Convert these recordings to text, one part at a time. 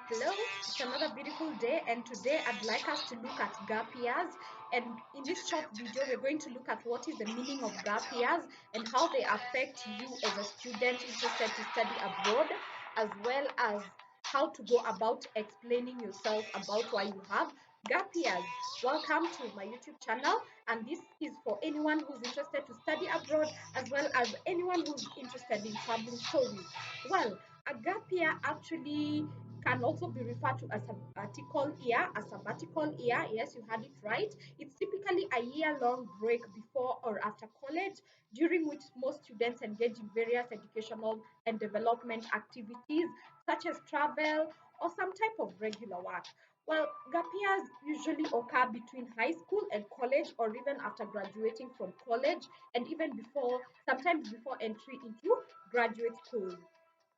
Hello, it's another beautiful day, and today I'd like us to look at gap years. And in this short video, we're going to look at what is the meaning of gap years and how they affect you as a student interested to study abroad, as well as how to go about explaining yourself about why you have gap years. Welcome to my YouTube channel, and this is for anyone who's interested to study abroad, as well as anyone who's interested in traveling stories. Well, a gap year actually can also be referred to as a sabbatical year, a sabbatical year. Yes, you had it right. It's typically a year-long break before or after college, during which most students engage in various educational and development activities, such as travel or some type of regular work. Well, gap years usually occur between high school and college, or even after graduating from college, and even before, sometimes before entry into graduate school.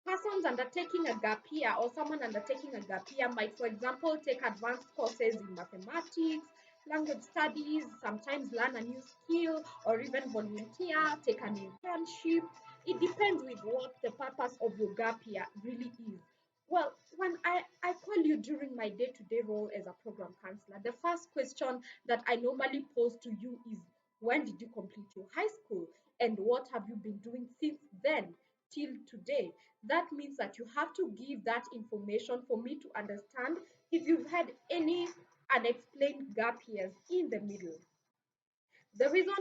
Persons undertaking a gap year or someone undertaking a gap year might, for example, take advanced courses in mathematics, language studies, sometimes learn a new skill, or even volunteer, take an internship. It depends with what the purpose of your gap year really is. Well, when I call you during my day-to-day role as a program counselor, the first question that I normally pose to you is, when did you complete your high school? And what have you been doing since then till today? That means that you have to give that information for me to understand if you've had any unexplained gap years in the middle. The reason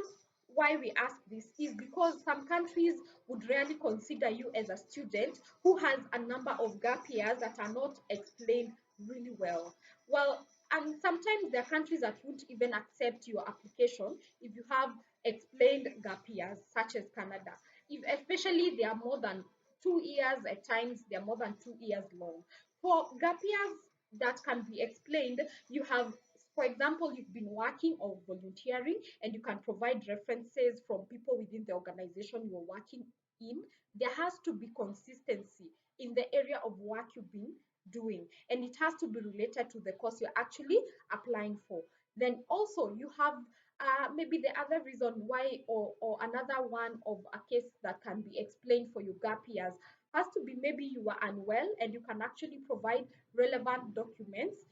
why we ask this is because some countries would rarely consider you as a student who has a number of gap years that are not explained really well. Well, and sometimes there are countries that won't even accept your application if you have explained gap years, such as Canada. If especially they are more than 2 years, at times they are more than 2 years long. For gap years that can be explained, you have, for example, you've been working or volunteering and you can provide references from people within the organization you're working in. There has to be consistency in the area of work you've been doing, and it has to be related to the course you're actually applying for. Then also you have maybe the other reason why, or another one of a case that can be explained for your gap years has to be maybe you were unwell and you can actually provide relevant documents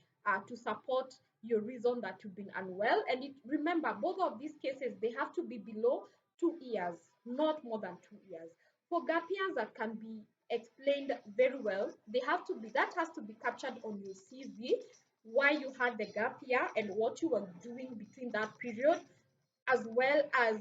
to support your reason that you've been unwell. And remember, both of these cases, they have to be below 2 years, not more than 2 years. For gap years that can be explained very well, they have to be, that has to be captured on your CV, why you had the gap year and what you were doing between that period, as well as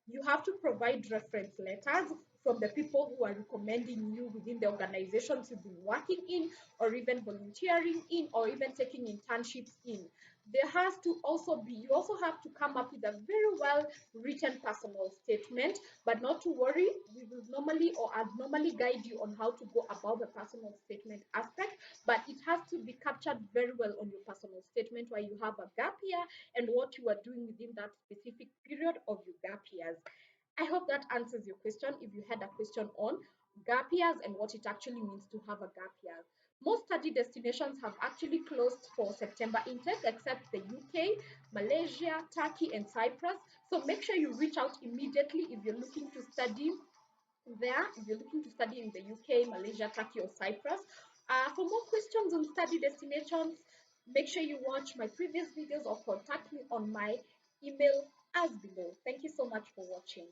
you have to provide reference letters from the people who are recommending you within the organizations you've been working in, or even volunteering in, or even taking internships in. There has to also be, you also have to come up with a very well written personal statement, but not to worry, we will normally, or I'll normally guide you on how to go about the personal statement aspect, but it has to be captured very well on your personal statement where you have a gap year and what you are doing within that specific period of your gap years. I hope that answers your question if you had a question on gap years and what it actually means to have a gap year. Most study destinations have actually closed for September intake except the UK, Malaysia, Turkey, and Cyprus. So make sure you reach out immediately if you're looking to study there, if you're looking to study in the UK, Malaysia, Turkey, or Cyprus. For more questions on study destinations, make sure you watch my previous videos or contact me on my email as below. Thank you so much for watching.